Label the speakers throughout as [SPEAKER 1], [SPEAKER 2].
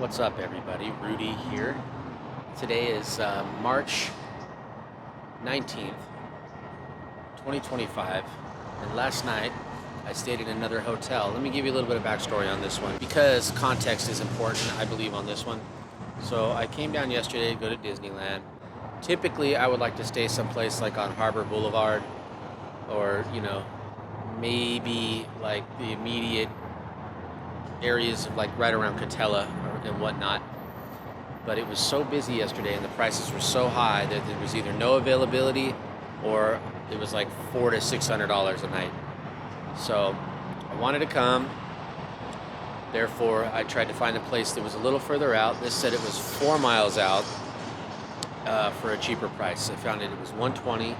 [SPEAKER 1] What's up, everybody? Rudy here. Today is March 19th, 2025, and last night I stayed in another hotel. Let me give you a little bit of backstory on this one because context is important, I believe, on this one. So I came down yesterday to go to Disneyland. Typically, I would like to stay someplace like on Harbor Boulevard or, maybe like the immediate areas of like right around Catella and whatnot. But it was so busy yesterday and the prices were so high that there was either no availability or it was like $400 to $600 a night. So I wanted to come. Therefore, I tried to find a place that was a little further out. This said it was 4 miles out for a cheaper price. I found it was $120.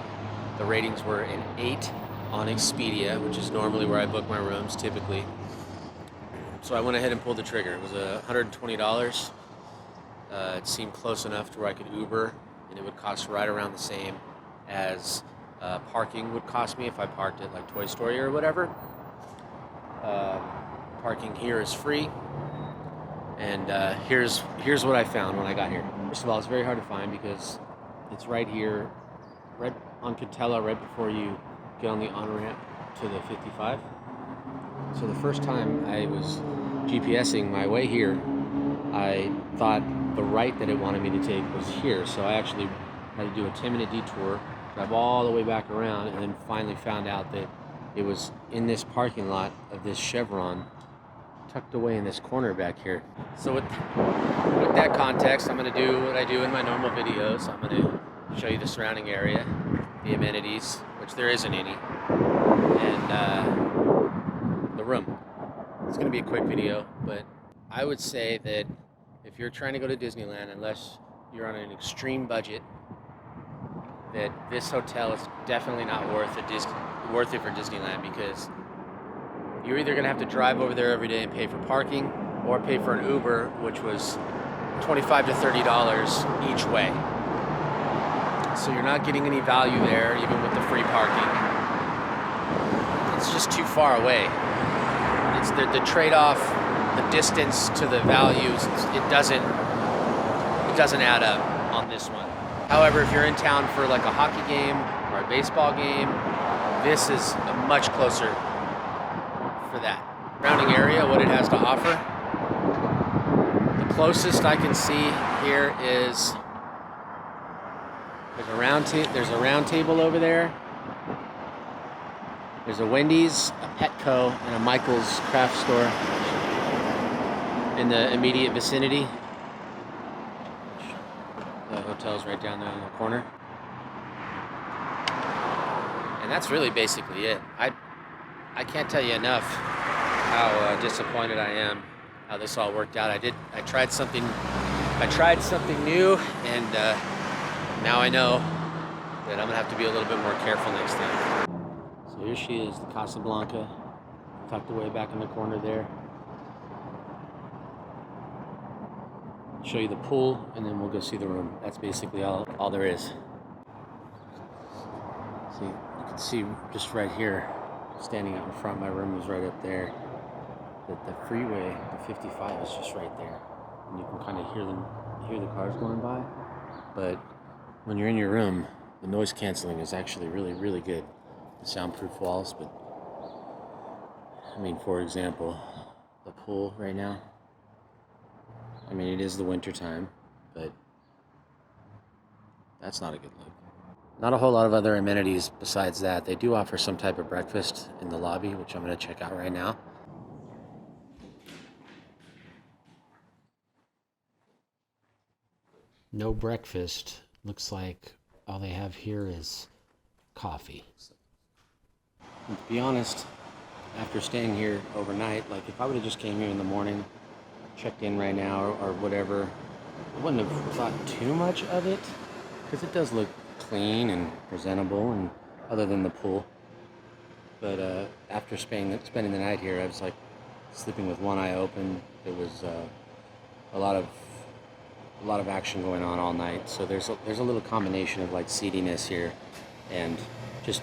[SPEAKER 1] The ratings were an 8 on Expedia, which is normally where I book my rooms typically. So I went ahead and pulled the trigger. It was $120. It seemed close enough to where I could Uber, and it would cost right around the same as parking would cost me if I parked at like Toy Story or whatever. Parking here is free, and here's what I found when I got here. First of all, it's very hard to find because it's right here, right on Catella, right before you get on the on-ramp to the 55. So the first time I was GPSing my way here, I thought the right that it wanted me to take was here. So I actually had to do a 10-minute detour, drive all the way back around, and then finally found out that it was in this parking lot of this Chevron, tucked away in this corner back here. So with that context, I'm going to do what I do in my normal videos. I'm going to show you the surrounding area, the amenities, which there isn't any, and the room. It's going to be a quick video, but I would say that if you're trying to go to Disneyland, unless you're on an extreme budget, that this hotel is definitely not worth it for Disneyland, because you're either going to have to drive over there every day and pay for parking or pay for an Uber, which was $25 to $30 each way. So you're not getting any value there, even with the free parking. It's just too far away. It's the trade-off, the distance to the values, it doesn't add up on this one. However, if you're in town for like a hockey game or a baseball game, this is much closer for that. Surrounding area, what it has to offer. The closest I can see here is there's a round table over there. There's a Wendy's, a Petco, and a Michael's craft store in the immediate vicinity. The hotel's right down there in the corner. And that's really basically it. I can't tell you enough how disappointed I am how this all worked out. I tried something new, and now I know that I'm gonna have to be a little bit more careful next time. So here she is, the Casa Blanca, tucked away back in the corner there. Show you the pool, and then we'll go see the room. That's basically all there is. See, you can see just right here, standing out in front, my room is right up there. The freeway, the 55, is just right there, and you can kind of hear the cars going by. But when you're in your room, the noise canceling is actually really, really good. The soundproof walls, but I mean, for example, the pool right now. I mean, it is the winter time, but that's not a good look. Not a whole lot of other amenities besides that. They do offer some type of breakfast in the lobby, which I'm going to check out right now. No breakfast. Looks like all they have here is coffee. And to be honest, after staying here overnight, like if I would have just came here in the morning, checked in right now or whatever, I wouldn't have thought too much of it, because it does look clean and presentable, and other than the pool. But after spending the night here, I was like sleeping with one eye open. There was a lot of action going on all night, so there's a little combination of like seediness here and just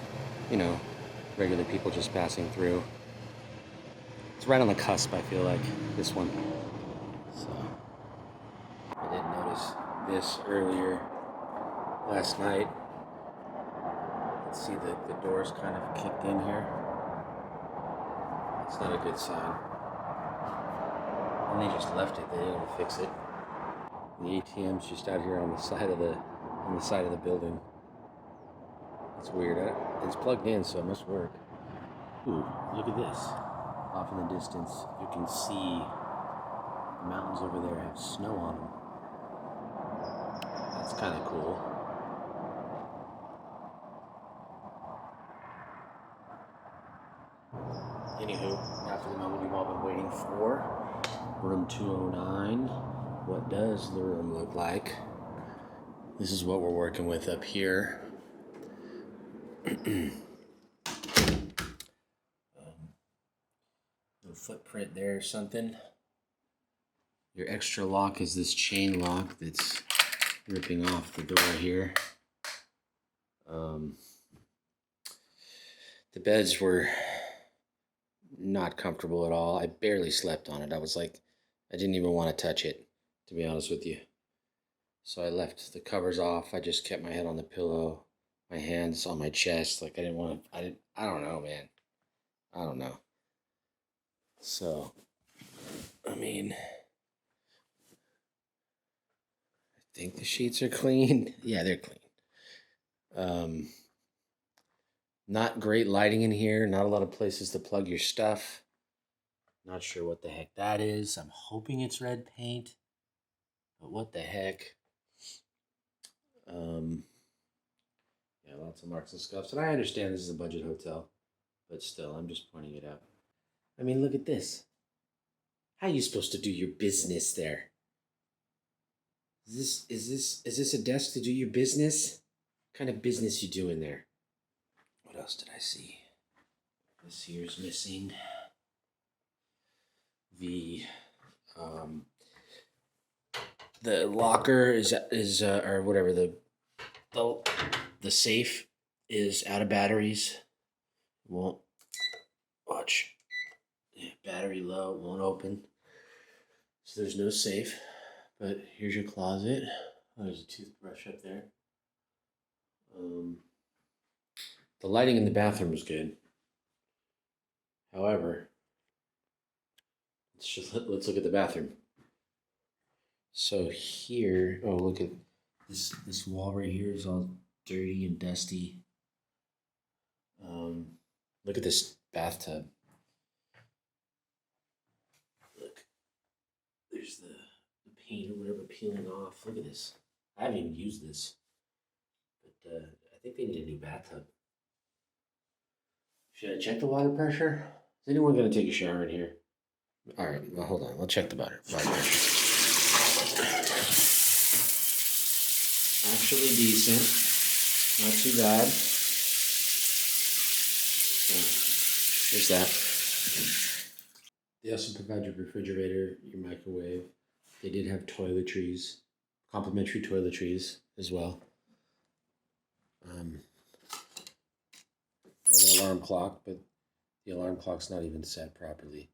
[SPEAKER 1] regular people just passing through. It's right on the cusp, I feel like, this one. So this earlier last night. Let's see, the door's kind of kicked in here. It's not a good sign. And they just left it. They didn't fix it. The ATM's just out here on the side of the building. It's weird. It's plugged in, so it must work. Ooh, look at this. Off in the distance, you can see the mountains over there have snow on them. That's kind of cool. Anywho, now for the moment you've all been waiting for. Room 209. What does the room look like? This is what we're working with up here. Little footprint there or something. Your extra lock is this chain lock that's ripping off the door here. The beds were not comfortable at all. I barely slept on it. I was like, I didn't even want to touch it, to be honest with you. So I left the covers off. I just kept my head on the pillow, my hands on my chest. Like I don't know, man. I don't know. So, I mean, I think the sheets are clean. Yeah, they're clean. Not great lighting in here. Not a lot of places to plug your stuff. Not sure what the heck that is. I'm hoping it's red paint. But what the heck? Yeah, lots of marks and scuffs. And I understand this is a budget hotel. But still, I'm just pointing it out. I mean, look at this. How are you supposed to do your business there? Is this a desk to do your business? What kind of business you doing there? What else did I see? This here's missing. The locker is or whatever, the safe is out of batteries. Won't watch. Yeah, battery low, won't open. So there's no safe. But here's your closet. Oh, there's a toothbrush up there. The lighting in the bathroom is good. However, let's look at the bathroom. So here, oh, look at this wall right here is all dirty and dusty. Look at this bathtub. Look, there's the paint or whatever peeling off. Look at this. I haven't even used this, but I think they need a new bathtub. Should I check the water pressure? Is anyone going to take a shower in here? All right, well, hold on. We'll check the water pressure. Actually decent. Not too bad. There's that. They also provide your refrigerator, your microwave. They did have toiletries, complimentary toiletries as well. They have an alarm clock, but the alarm clock's not even set properly.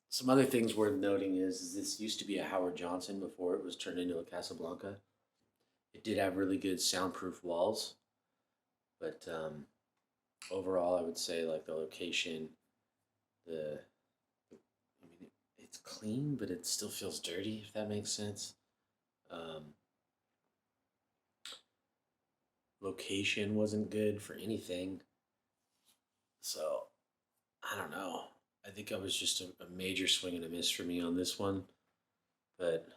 [SPEAKER 1] Some other things worth noting is this used to be a Howard Johnson before it was turned into a Casa Blanca. It did have really good soundproof walls, but overall, I would say like the location, it's clean, but it still feels dirty, if that makes sense. Location wasn't good for anything. So, I don't know. I think I was just a major swing and a miss for me on this one. But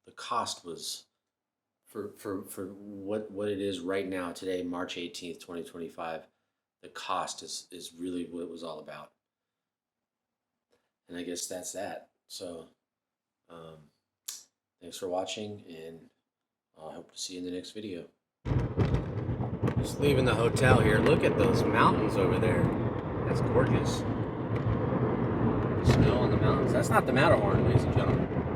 [SPEAKER 1] the cost was, for what it is right now, today, March 18th, 2025, the cost is really what it was all about. And I guess that's that. So, thanks for watching, and I hope to see you in the next video. Just leaving the hotel here. Look at those mountains over there. That's gorgeous. Snow on the mountains. That's not the Matterhorn, ladies and gentlemen.